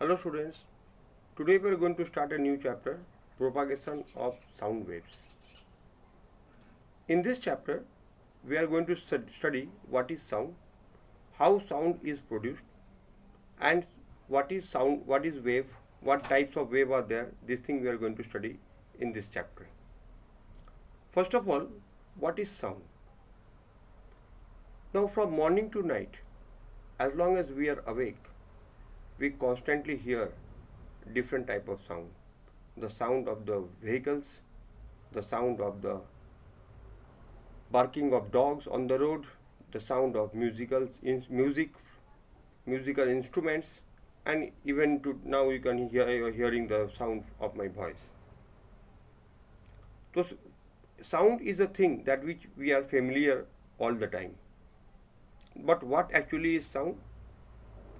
Hello students, today we are going to start a new chapter, Propagation of Sound Waves. In this chapter, we are going to study what is sound, how sound is produced, and what is sound, what is wave, what types of wave are there. This thing we are going to study in this chapter. First of all, what is sound? Now from morning to night, as long as we are awake, we constantly hear different type of sound. The sound of the vehicles, the sound of the barking of dogs on the road, the sound of musical instruments, and even to now you can hear hearing the sound of my voice. So sound is a thing that which we are familiar all the time. But what actually is sound?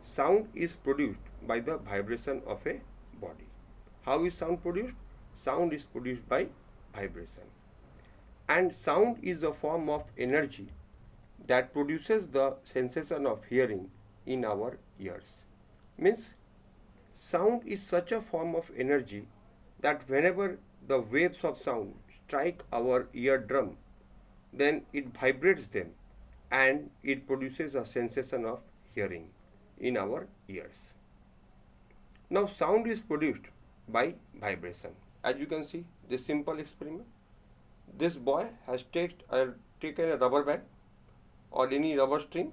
Sound is produced by the vibration of a body. How is sound produced? Sound is produced by vibration. And sound is a form of energy that produces the sensation of hearing in our ears. Means sound is such a form of energy that whenever the waves of sound strike our eardrum, then it vibrates them and it produces a sensation of hearing in our ears. Now sound is produced by vibration. As you can see, this simple experiment. This boy has taken a rubber band or any rubber string,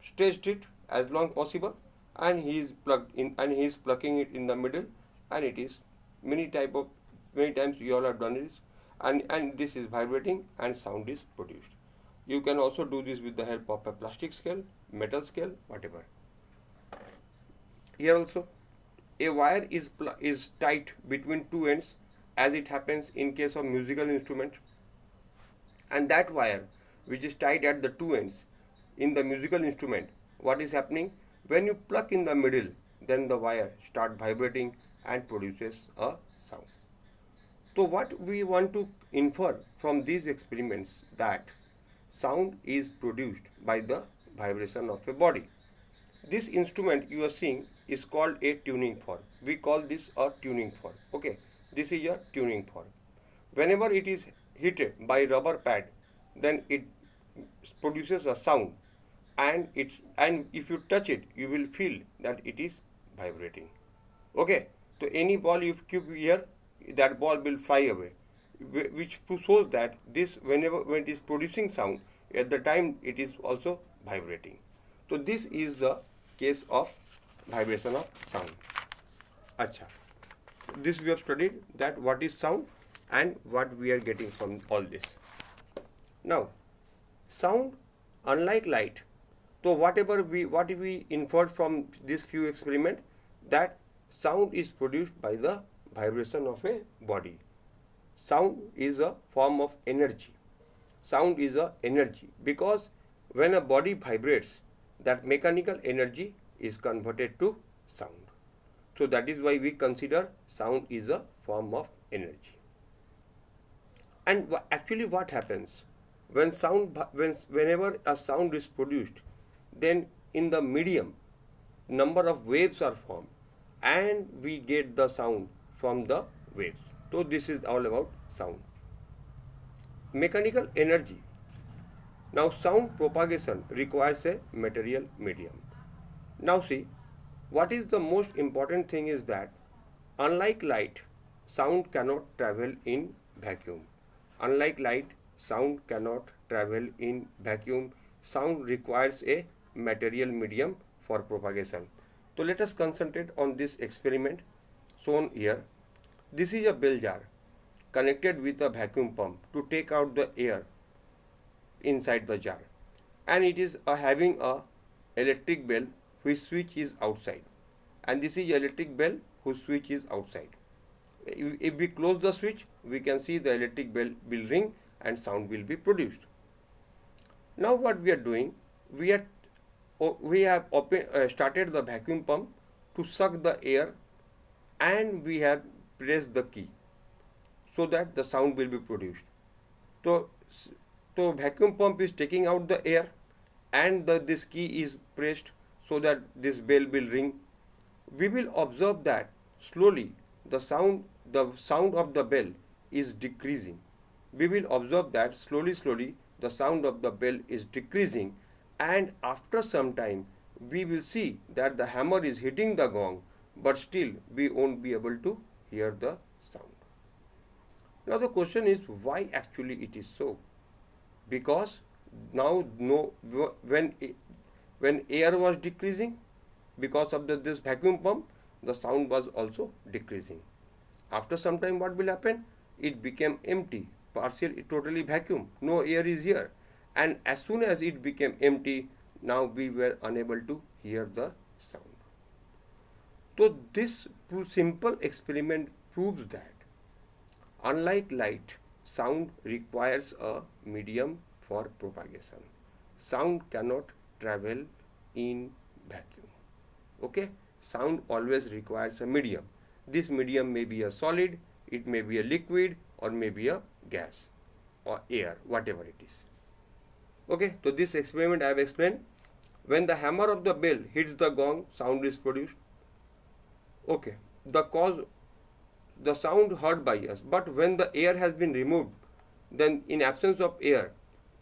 stretched it as long possible, and he is plugged in and he is plucking it in the middle, and it is many times you all have done this, and this is vibrating and sound is produced. You can also do this with the help of a plastic scale, metal scale, whatever. Here also, a wire is tied between two ends, as it happens in case of musical instrument, and that wire which is tied at the two ends in the musical instrument, what is happening? When you pluck in the middle, then the wire start vibrating and produces a sound. So what we want to infer from these experiments, that sound is produced by the vibration of a body. This instrument you are seeing is called a tuning fork. We call this a tuning fork. Okay, this is a tuning fork. Whenever it is hit by rubber pad, then it produces a sound, and if you touch it, you will feel that it is vibrating. Okay, so any ball you keep here, that ball will fly away, which shows that this when it is producing sound, at the time it is also vibrating. So this is the case of vibration of sound. Acha. This we have studied, that what is sound and what we are getting from all this. Now, sound, unlike light, so what we inferred from this few experiment, that sound is produced by the vibration of a body. Sound is a form of energy. Sound is a energy because when a body vibrates, that mechanical energy is converted to sound. So that is why we consider sound is a form of energy. And actually what happens whenever a sound is produced, then in the medium number of waves are formed and we get the sound from the waves. So this is all about sound. Mechanical energy. Now sound propagation requires a material medium. Now see, what is the most important thing is that unlike light, sound cannot travel in vacuum. Unlike light, sound cannot travel in vacuum. Sound requires a material medium for propagation. So let us concentrate on this experiment shown here. This is a bell jar connected with a vacuum pump to take out the air inside the jar, and it is having a electric bell whose switch is outside, and this is electric bell whose switch is outside. If we close the switch, we can see the electric bell will ring and sound will be produced. Now what we are doing, we have started the vacuum pump to suck the air, and we have pressed the key so that the sound will be produced. So vacuum pump is taking out the air, and this key is pressed so that this bell will ring. we will observe that slowly the sound of the bell is decreasing. We will observe that slowly the sound of the bell is decreasing, and after some time we will see that the hammer is hitting the gong, but still we won't be able to hear the sound. Now the question is, why actually it is so? Because now no when air was decreasing, because of this vacuum pump, the sound was also decreasing. After some time, what will happen? It became empty, totally vacuum, no air is here, and as soon as it became empty, now we were unable to hear the sound. So this simple experiment proves that unlike light, sound requires a medium for propagation. Sound cannot travel in vacuum. Okay? Sound always requires a medium. This medium may be a solid, it may be a liquid, or maybe a gas or air, whatever it is. Okay, so this experiment I have explained. When the hammer of the bell hits the gong, sound is produced. Okay, the sound heard by us, but when the air has been removed, then in absence of air,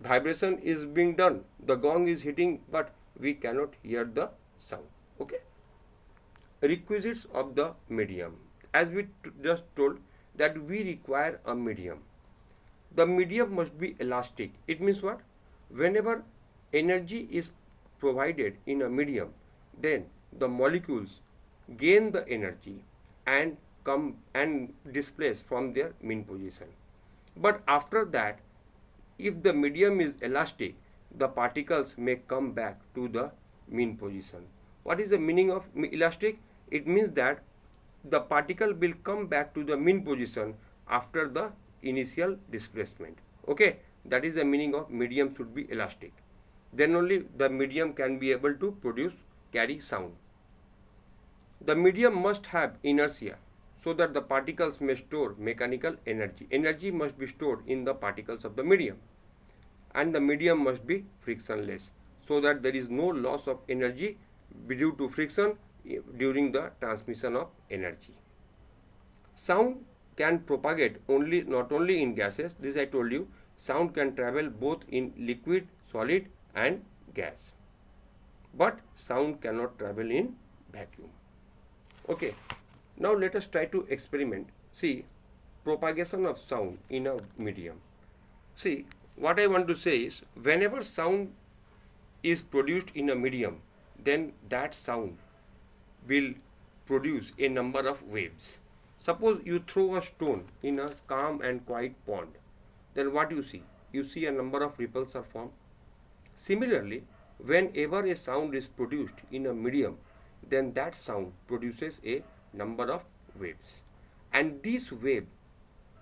vibration is being done. The gong is hitting, but we cannot hear the sound. Okay. Requisites of the medium. As we just told that we require a medium. The medium must be elastic. It means what? Whenever energy is provided in a medium, then the molecules gain the energy and come and displace from their mean position. But after that, if the medium is elastic, the particles may come back to the mean position. What is the meaning of elastic? It means that the particle will come back to the mean position after the initial displacement. Okay, that is the meaning of medium should be elastic. Then only the medium can be able to carry sound. The medium must have inertia so that the particles may store mechanical energy. Energy must be stored in the particles of the medium, and the medium must be frictionless so that there is no loss of energy due to friction during the transmission of energy. Sound can propagate not only in gases, this I told you, sound can travel both in liquid, solid and gas. But sound cannot travel in vacuum. Okay, now let us try to experiment. See, propagation of sound in a medium. See, what I want to say is, whenever sound is produced in a medium, then that sound will produce a number of waves. Suppose you throw a stone in a calm and quiet pond, then what you see? You see a number of ripples are formed. Similarly, whenever a sound is produced in a medium, then that sound produces a number of waves. And these waves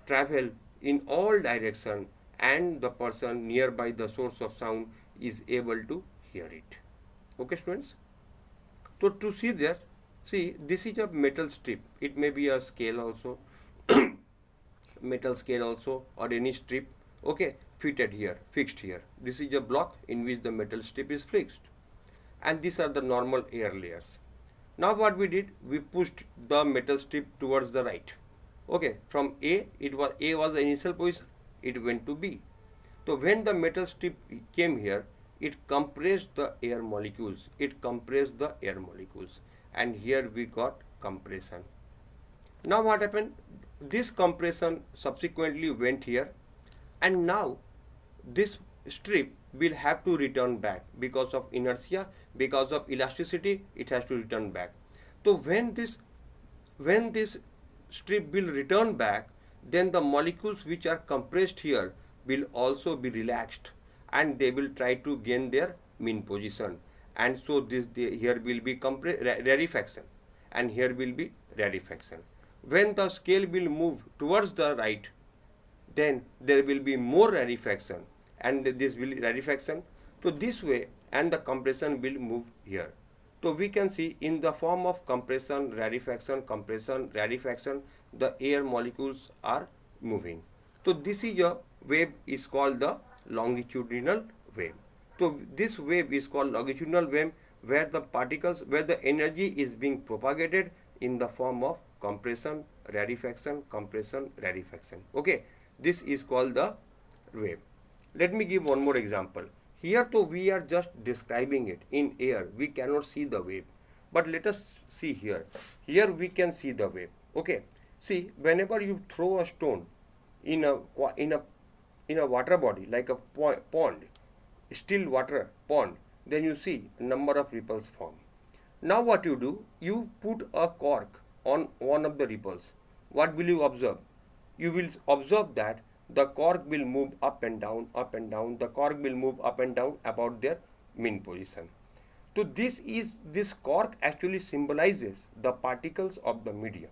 travel in all directions, and the person nearby the source of sound is able to hear it. Okay, students? So to see that, see, this is a metal strip. It may be a scale also, metal scale also, or any strip. Okay, fixed here. This is a block in which the metal strip is fixed, and these are the normal air layers. Now what we did, we pushed the metal strip towards the right. Okay, from A was the initial position, it went to B. So when the metal strip came here, it compressed the air molecules. And here we got compression. Now what happened? This compression subsequently went here, and now this strip will have to return back because of inertia, because of elasticity, it has to return back. So when this strip will return back, then the molecules which are compressed here will also be relaxed, and they will try to gain their mean position. And so here will be rarefaction, and here will be rarefaction. When the scale will move towards the right, then there will be more rarefaction, and this will be rarefaction. So this way, and the compression will move here. So we can see in the form of compression, rarefaction, the air molecules are moving. So this is a wave is called the longitudinal wave. So this wave is called longitudinal wave where the energy is being propagated in the form of compression, rarefaction, compression, rarefaction. Okay, this is called the wave. Let me give one more example. Here though we are just describing it in air, we cannot see the wave. But let us see here. Here we can see the wave. Okay. See, whenever you throw a stone in a water body like a pond, still water pond, then you see a number of ripples form. Now what you do, you put a cork on one of the ripples. What will you observe? You will observe that the cork will move up and down, up and down. The cork will move up and down about their mean position. So this cork actually symbolizes the particles of the medium,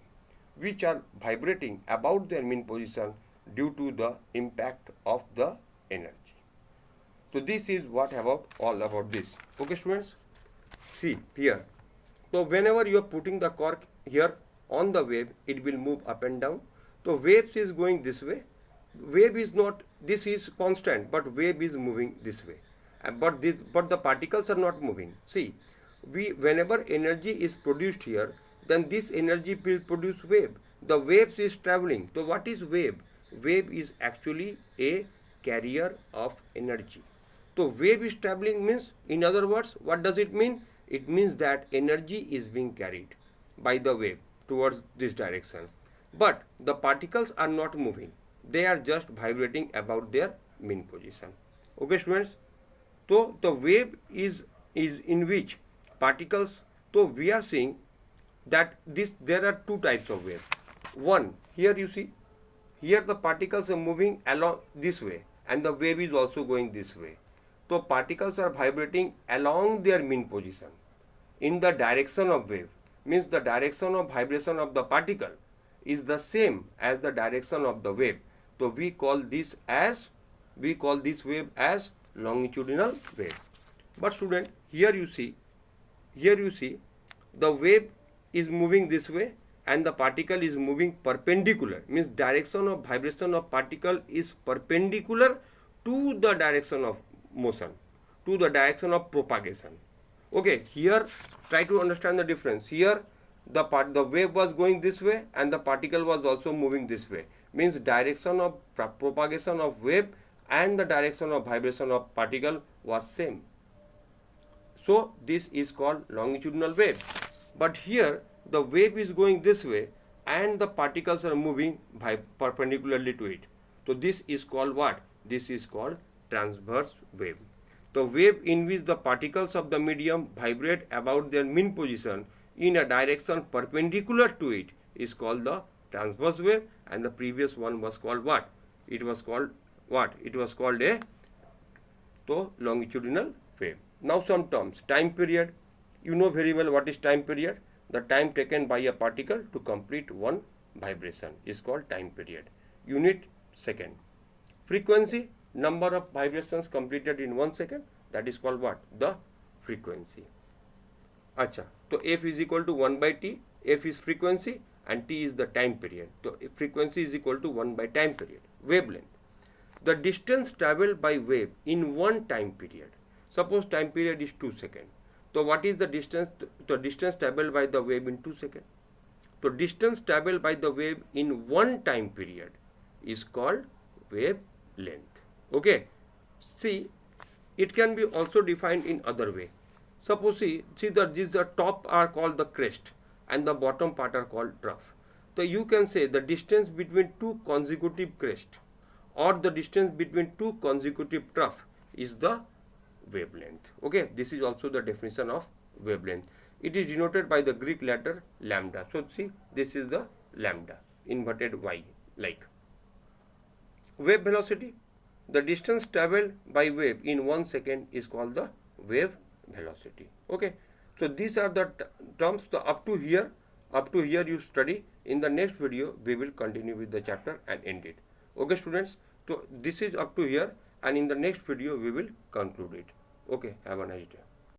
which are vibrating about their mean position due to the impact of the energy. So this is what all about this. Okay, students? See here. So whenever you are putting the cork here on the wave, it will move up and down. So waves is going this way. Wave is not, this is constant, but wave is moving this way. But the particles are not moving. See, whenever energy is produced here, then this energy will produce wave. The waves is traveling. So what is wave? Wave is actually a carrier of energy. So wave is traveling means, in other words, what does it mean? It means that energy is being carried by the wave towards this direction. But the particles are not moving. They are just vibrating about their mean position. Okay, students? So the wave is in which particles, so we are seeing that there are two types of wave. One, here you see, here the particles are moving along this way and the wave is also going this way. So particles are vibrating along their mean position in the direction of wave, means the direction of vibration of the particle is the same as the direction of the wave. So we call this wave as longitudinal wave. But student, here you see the wave is moving this way and the particle is moving perpendicular, means direction of vibration of particle is perpendicular to the direction of motion, to the direction of propagation. Okay, here try to understand the difference. Here the wave was going this way and the particle was also moving this way, means direction of propagation of wave and the direction of vibration of particle was same. So this is called longitudinal wave. But here the wave is going this way and the particles are moving perpendicularly to it. So this is called what? This is called transverse wave. The wave in which the particles of the medium vibrate about their mean position in a direction perpendicular to it is called the transverse wave, and the previous one was called what? It was called what? It was called a longitudinal wave. Now some terms. Time period. You know very well what is time period. The time taken by a particle to complete one vibration is called time period. Unit second. Frequency. Number of vibrations completed in 1 second, that is called what? The frequency. Acha. So F is equal to 1 by T. F is frequency and T is the time period. So frequency is equal to 1 by time period. Wavelength. The distance traveled by wave in one time period. Suppose time period is 2 seconds. So what is the distance? The distance traveled by the wave in 2 seconds. So distance traveled by the wave in one time period is called wavelength. Okay. See, it can be also defined in other way. Suppose see that the top are called the crest and the bottom part are called trough. So you can say the distance between two consecutive crests or the distance between two consecutive trough is the wavelength. Okay, this is also the definition of wavelength. It is denoted by the Greek letter lambda. So see, this is the lambda, inverted Y like. Wave velocity. The distance traveled by wave in 1 second is called the wave velocity. Okay. So these are the terms. So up to here you study. In the next video we will continue with the chapter and end it. Okay, students. So this is up to here, and in the next video we will conclude it. Okay. Have a nice day.